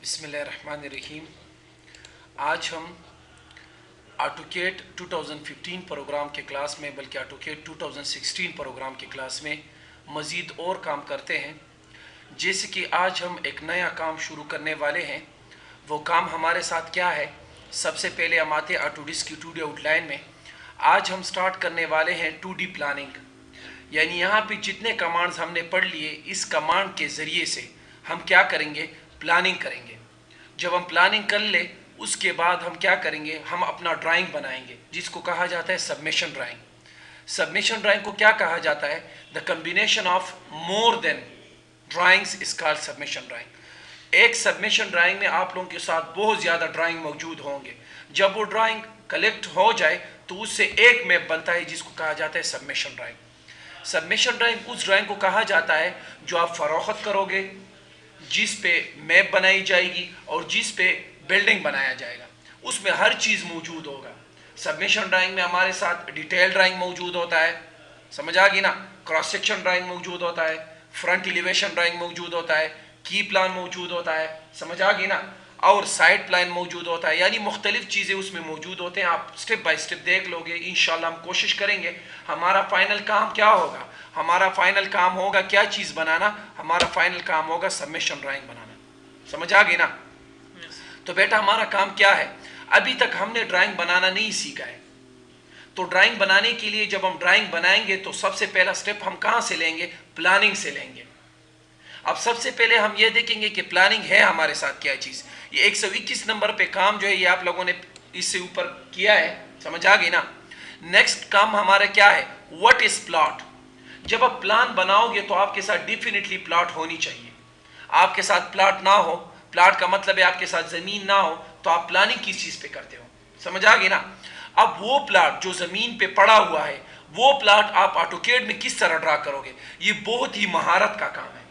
बिस्मिल्लाहिर्रहमानिर्रहीम। आज हम ऑटोकेड 2015 प्रोग्राम के क्लास में बल्कि ऑटोकेड 2016 प्रोग्राम के क्लास में मज़ीद और काम करते हैं। जैसे कि आज हम एक नया काम शुरू करने वाले हैं। वो काम हमारे साथ क्या है? सबसे पहले हम आते हैं ऑटोडेस्क की 2D आउटलाइन में। आज हम स्टार्ट करने वाले हैं 2D प्लानिंग, यानी यहाँ पे जितने कमांड्स हमने पढ़ लिए, इस कमांड के ज़रिए से हम क्या करेंगे? प्लानिंग करेंगे। जब हम प्लानिंग कर ले उसके बाद हम क्या करेंगे? हम अपना ड्राइंग बनाएंगे, जिसको कहा जाता है सबमिशन ड्राइंग। सबमिशन ड्राइंग को क्या कहा जाता है? The combination of more than drawings is called submission drawing. एक सबमिशन ड्राइंग में आप लोगों के साथ बहुत ज़्यादा ड्राइंग मौजूद होंगे। जब वो ड्राइंग कलेक्ट हो जाए तो उससे एक मैप बनता है, जिसको कहा जाता है सबमिशन ड्राइंग। सबमिशन ड्राइंग उस ड्राइंग को कहा जाता है जो आप फरोख्त करोगे, जिस पे मैप बनाई जाएगी और जिस पे बिल्डिंग बनाया जाएगा, उसमें हर चीज़ मौजूद होगा। सबमिशन ड्राइंग में हमारे साथ डिटेल ड्राइंग मौजूद होता है, समझ आ गई ना? क्रॉस सेक्शन ड्राइंग मौजूद होता है, फ्रंट एलिवेशन ड्राइंग मौजूद होता है, की प्लान मौजूद होता है, समझ आ गई ना? और साइड प्लान मौजूद होता है, यानी मुख्तलिफ चीज़ें उसमें मौजूद होते हैं। आप स्टेप बाय स्टेप देख लोगे। इंशाल्लाह हम कोशिश करेंगे। हमारा फाइनल काम क्या होगा? हमारा फाइनल काम होगा क्या चीज़ बनाना? हमारा फाइनल काम होगा सबमिशन ड्राइंग बनाना। समझ आ गई ना? तो बेटा हमारा काम क्या है? अभी तक हमने ड्राइंग बनाना नहीं सीखा है। तो ड्राइंग बनाने के लिए जब हम ड्राइंग बनाएंगे तो सबसे पहला स्टेप हम कहाँ से लेंगे? प्लानिंग से लेंगे। अब सबसे पहले हम ये देखेंगे कि प्लानिंग है हमारे साथ क्या चीज़। ये 121 नंबर पे काम जो है ये आप लोगों ने इससे ऊपर किया है, समझ आ गई ना? नेक्स्ट काम हमारा क्या है? What is plot. जब आप प्लान बनाओगे तो आपके साथ डेफिनेटली प्लॉट होनी चाहिए। आपके साथ प्लॉट ना हो, प्लॉट का मतलब है आपके साथ ज़मीन ना हो, तो आप प्लानिंग किस चीज़ पे करते हो? समझ आ गई ना? अब वो प्लॉट जो ज़मीन पे पड़ा हुआ है, वो प्लॉट आप ऑटोकेड में किस तरह ड्रा करोगे? ये बहुत ही महारत का काम है।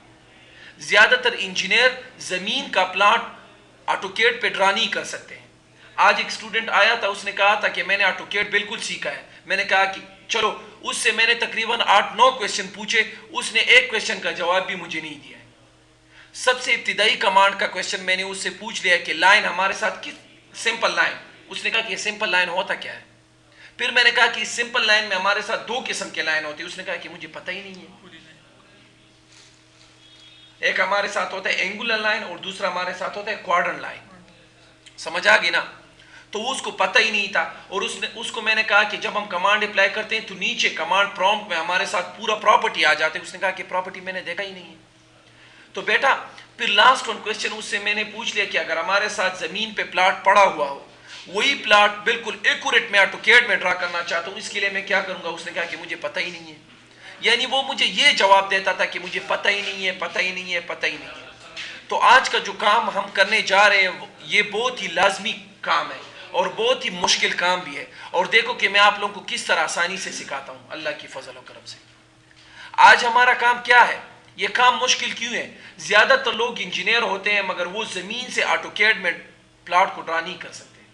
ज़्यादातर इंजीनियर ज़मीन का प्लॉट ऑटोकेड पे ड्रा नहीं कर सकते हैं। आज एक स्टूडेंट आया था, उसने कहा था कि मैंने ऑटोकेड बिल्कुल सीखा है। मैंने कहा कि चलो, उससे मैंने तकरीबन 8-9 क्वेश्चन पूछे, उसने एक क्वेश्चन का जवाब भी मुझे नहीं दिया है। सबसे इब्तिदाई कमांड का क्वेश्चन मैंने उससे पूछ लिया कि लाइन हमारे साथ किस सिंपल लाइन। उसने कहा कि ये सिंपल लाइन होता क्या है? फिर मैंने कहा कि सिंपल लाइन में हमारे साथ 2 किस्म के लाइन होती है। उसने कहा कि मुझे पता ही नहीं है। एक हमारे साथ होता है एंगुलर लाइन और दूसरा हमारे साथ होता है क्वाड्रेंट लाइन। समझ आ गई ना? तो उसको पता ही नहीं था। और उसको मैंने कहा कि जब हम कमांड अप्लाई करते हैं तो नीचे कमांड प्रॉम्प्ट में हमारे साथ पूरा प्रॉपर्टी आ जाते हैं। उसने कहा कि प्रॉपर्टी मैंने देखा ही नहीं है। तो बेटा फिर लास्ट वन क्वेश्चन उससे मैंने पूछ लिया कि अगर हमारे साथ जमीन पे प्लॉट पड़ा हुआ हो, वही प्लॉट बिल्कुल एक्यूरेट मैं ऑटोकेड में ड्रा करना चाहता हूँ, इसके लिए मैं क्या करूंगा? उसने कहा कि मुझे पता ही नहीं है। यानी वो मुझे ये जवाब देता था कि मुझे पता ही नहीं है, पता ही नहीं है, पता ही नहीं है। तो आज का जो काम हम करने जा रहे हैं ये बहुत ही लाजमी काम है और बहुत ही मुश्किल काम भी है। और देखो कि मैं आप लोगों को किस तरह आसानी से सिखाता हूँ, अल्लाह की फजल और करम से। आज हमारा काम क्या है? ये काम मुश्किल क्यों है? ज़्यादातर लोग इंजीनियर होते हैं मगर वो ज़मीन से ऑटोकेड में प्लॉट को ड्रा नहीं कर सकते।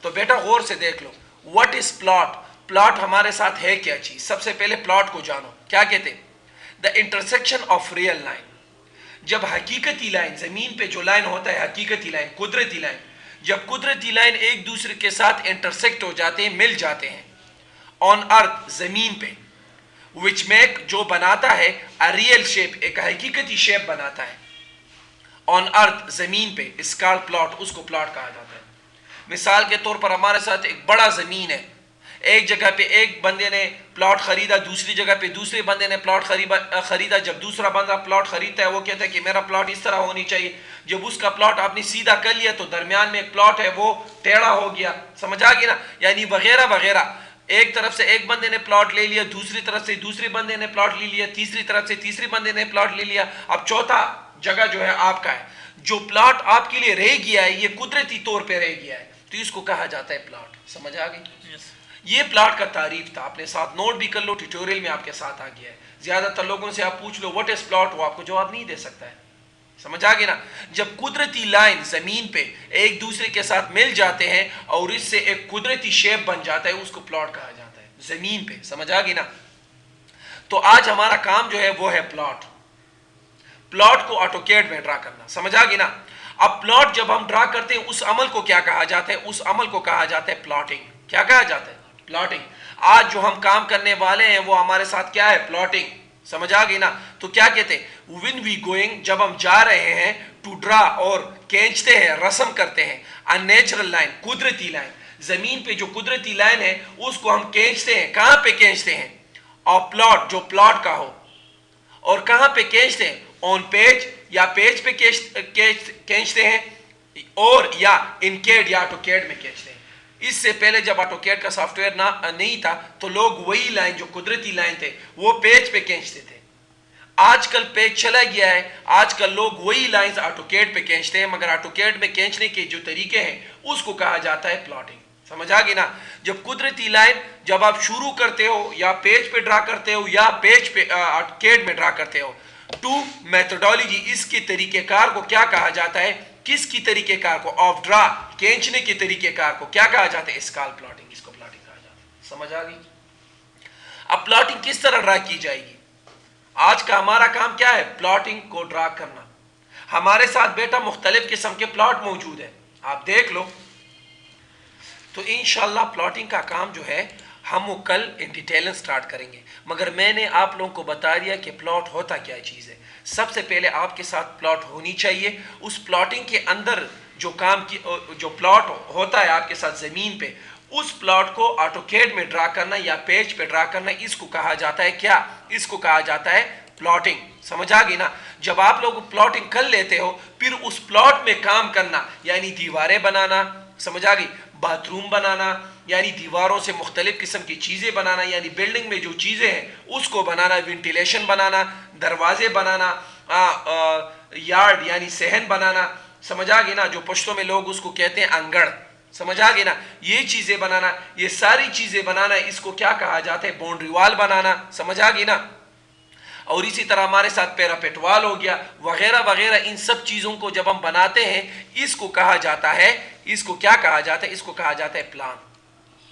तो बेटा गौर से देख लो, व्हाट इज प्लॉट। प्लॉट हमारे साथ है क्या चीज़? सबसे पहले प्लॉट को जानो। क्या कहते हैं? The intersection of real line. जब हकीकती लाइन, ज़मीन पे जो लाइन होता है हकीकती लाइन, कुदरती लाइन, जब कुदरती लाइन एक दूसरे के साथ इंटरसेक्ट हो जाते हैं, मिल जाते हैं ऑन अर्थ, ज़मीन पे, विच मेक, जो बनाता है अ रियल शेप, एक हकीकती शेप बनाता है ऑन अर्थ, ज़मीन पे, इस कॉल्ड प्लॉट, उसको प्लॉट कहा जाता है। मिसाल के तौर पर हमारे साथ एक बड़ा ज़मीन है, एक जगह पे एक बंदे ने प्लॉट खरीदा, दूसरी जगह पे दूसरे बंदे ने प्लॉट खरीदा। जब दूसरा बंदा प्लॉट खरीदता है वो कहता है कि मेरा प्लॉट इस तरह होनी चाहिए। जब उसका प्लॉट आपने सीधा कर लिया तो दरमियान में एक प्लॉट है वो टेढ़ा हो गया। समझ आ गई ना? यानी वगैरह वगैरह। एक तरफ से एक बंदे ने प्लॉट ले लिया, दूसरी तरफ से दूसरे बंदे ने प्लॉट ले लिया, तीसरी तरफ से तीसरे बंदे ने प्लॉट ले लिया। अब चौथा जगह जो है आपका है। जो प्लॉट आपके लिए रह गया है ये कुदरती तौर पर रह गया है, तो इसको कहा जाता है प्लॉट। समझ आ गई? ये प्लॉट का तारीफ था, आपने साथ नोट भी कर लो, ट्यूटोरियल में आपके साथ आ गया है। ज्यादातर लोगों से आप पूछ लो व्हाट इज प्लॉट, वो आपको जवाब नहीं दे सकता है। समझ आ गई ना? जब कुदरती लाइन जमीन पे एक दूसरे के साथ मिल जाते हैं और इससे एक कुदरती शेप बन जाता है, उसको प्लॉट कहा जाता है जमीन पे। समझ आ गई ना? तो आज हमारा काम जो है वो है प्लॉट। प्लॉट को ऑटोकैड में ड्रा करना, समझ आ गई ना। अब प्लॉट जब हम ड्रा करते हैं उस अमल को क्या कहा जाता है? उस अमल को कहा जाता है प्लॉटिंग। क्या कहा जाता है? प्लॉटिंग। आज जो हम काम करने वाले हैं वो हमारे साथ क्या है? प्लॉटिंग। समझ आ गई ना। तो क्या कहते हैं? व्हेन वी गोइंग, जब हम जा रहे हैं, टू ड्रा और खींचते हैं, रस्म करते हैं, अ नेचुरल लाइन, कुदरती लाइन, जमीन पे जो कुदरती लाइन है उसको हम खींचते हैं। कहां पे खींचते हैं? और प्लॉट, जो प्लॉट का हो। और कहां पे खींचते हैं? ऑन पेज, या पेज पे खींचते हैं, और या इनकेड या ऑटोकैड में खींचते हैं। इससे पहले जब ऑटोकैड का सॉफ्टवेयर नहीं था तो लोग वही लाइन, जो कुदरती लाइन थे, वो पेज पे खींचते थे। आजकल पेज चला गया है, आजकल लोग वही लाइंस ऑटोकैड पे खींचते हैं, मगर ऑटोकैड में खींचने के जो तरीके हैं उसको कहा जाता है प्लॉटिंग। समझ आ गई ना। जब कुदरती लाइन जब आप शुरू करते हो, या पेज पे ड्रा करते हो, या पेज पे ऑटोकैड में ड्रा करते हो, टू मेथोडोलॉजी, इसके तरीकेकार को क्या कहा जाता है? किसकी तरीकेकार को? ऑफ ड्रा, खींचने के तरीकेकार को क्या कहा जाता है? Scalp plotting. इसको प्लॉटिंग कहा जाता है। समझ आ गई। अब प्लॉटिंग किस तरह ड्रा की जाएगी? आज का हमारा काम क्या है? प्लॉटिंग को ड्रा करना। हमारे साथ बेटा मुख्तलिफ किस्म के प्लॉट मौजूद है, आप देख लो। तो इंशाल्लाह प्लॉटिंग का काम जो है हम वो कल इन डिटेल स्टार्ट करेंगे, मगर मैंने आप लोगों को बता दिया कि प्लॉट होता क्या चीज़ है। सबसे पहले आपके साथ प्लॉट होनी चाहिए। उस प्लॉटिंग के अंदर जो काम की जो प्लॉट होता है आपके साथ ज़मीन पे, उस प्लॉट को ऑटोकैड में ड्रा करना या पेज पे ड्रा करना, इसको कहा जाता है क्या? इसको कहा जाता है प्लॉटिंग। समझ आ गई ना। जब आप लोग प्लॉटिंग कर लेते हो, फिर उस प्लॉट में काम करना, यानी दीवारें बनाना, समझ आ गई, बाथरूम बनाना, यानी दीवारों से मुख्तलिफ किस्म की चीज़ें बनाना, यानी बिल्डिंग में जो चीज़ें हैं उसको बनाना, वेंटिलेशन बनाना, दरवाजे बनाना, यार्ड यानी सहन बनाना, समझ आ गई ना, जो पश्तो में लोग उसको कहते हैं अंगड़, समझ आ गई ना, ये चीज़ें बनाना, ये सारी चीज़ें बनाना, इसको क्या कहा जाता है? बाउंड्री वाल बनाना। समझ आ गई ना। और इसी तरह हमारे साथ पैरापेट वाल हो गया, वगैरह वगैरह। इन सब चीज़ों को जब हम बनाते हैं, इसको कहा जाता है, इसको क्या कहा जाता है? इसको कहा जाता है प्लान।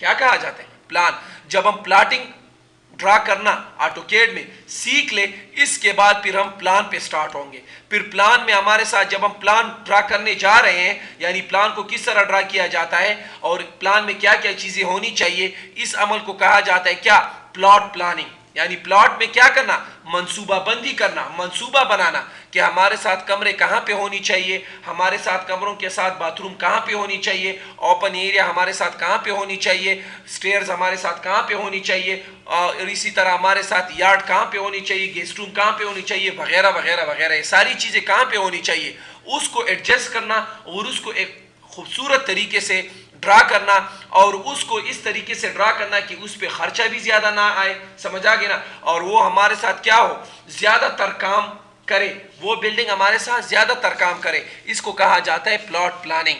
क्या कहा जाता है? प्लान। जब हम प्लॉटिंग ड्रा करना ऑटोकैड में सीख ले, इसके बाद फिर हम प्लान पे स्टार्ट होंगे। फिर प्लान में हमारे साथ जब हम प्लान ड्रा करने जा रहे हैं, यानी प्लान को किस तरह ड्रा किया जाता है और प्लान में क्या क्या चीज़ें होनी चाहिए, इस अमल को कहा जाता है क्या? Plot planning. यानी प्लॉट में क्या करना? मंसूबा बंदी करना, मंसूबा बनाना कि हमारे साथ कमरे कहाँ पे होनी चाहिए, हमारे साथ कमरों के साथ बाथरूम कहाँ पे होनी चाहिए, ओपन एरिया हमारे साथ कहाँ पे होनी चाहिए, स्टेयर्स हमारे साथ कहाँ पे होनी चाहिए, और इसी तरह हमारे साथ यार्ड कहाँ पे होनी चाहिए, गेस्ट रूम कहाँ पे होनी चाहिए, वगैरह वगैरह वगैरह। ये सारी चीज़ें कहाँ पे होनी चाहिए, उसको एडजस्ट करना और उसको एक खूबसूरत तरीके से ड्रा करना, और उसको इस तरीके से ड्रा करना कि उस पर खर्चा भी ज़्यादा ना आए, समझ आ गया ना, और वो हमारे साथ क्या हो, ज़्यादातर काम करे, वो बिल्डिंग हमारे साथ ज़्यादातर काम करे। इसको कहा जाता है प्लॉट प्लानिंग।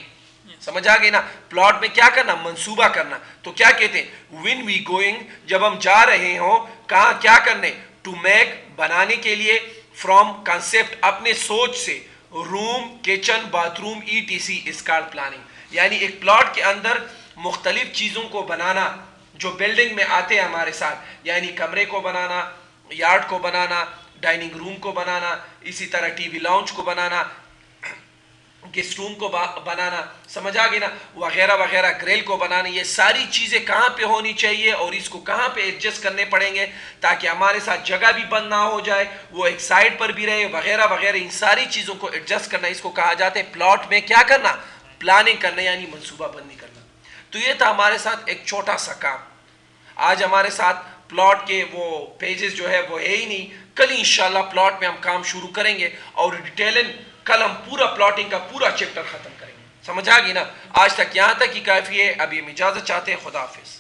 समझ आ गई ना। प्लॉट में क्या करना? मंसूबा करना। तो क्या कहते हैं? व्हेन वी गोइंग, जब हम जा रहे हो, कहाँ क्या करने? टू मेक, बनाने के लिए, फ्रॉम कंसेप्ट, अपने सोच से, room, kitchen, bathroom, ETC, is called planning. यानी एक प्लॉट के अंदर मुख्तलिफ चीज़ों को बनाना जो बिल्डिंग में आते हैं हमारे साथ, यानी कमरे को बनाना, यार्ड को बनाना, डाइनिंग रूम को बनाना, इसी तरह TV लाउंज को बनाना, गेस्ट रूम को बनाना, समझ आ गई ना, वगैरह वगैरह, ग्रिल को बनाना। ये सारी चीज़ें कहाँ पे होनी चाहिए और इसको कहाँ पे एडजस्ट करने पड़ेंगे ताकि हमारे साथ जगह भी बंद ना हो जाए, वो एक साइड पर भी रहे, वगैरह वगैरह। इन सारी चीज़ों को एडजस्ट करना, इसको कहा जाता है प्लॉट में क्या करना? प्लानिंग करना, यानी मंसूबा बंदी करना। तो ये था हमारे साथ एक छोटा सा काम। आज हमारे साथ प्लॉट के वो पेजेस जो है वो है ही नहीं। कल इंशाल्लाह प्लॉट में हम काम शुरू करेंगे और डिटेलन कल हम पूरा प्लॉटिंग का पूरा चैप्टर खत्म करेंगे। समझ आ गई ना। आज तक यहाँ तक ही काफ़ी है। अभी हम इजाज़त चाहते हैं। खुदा हाफिज़।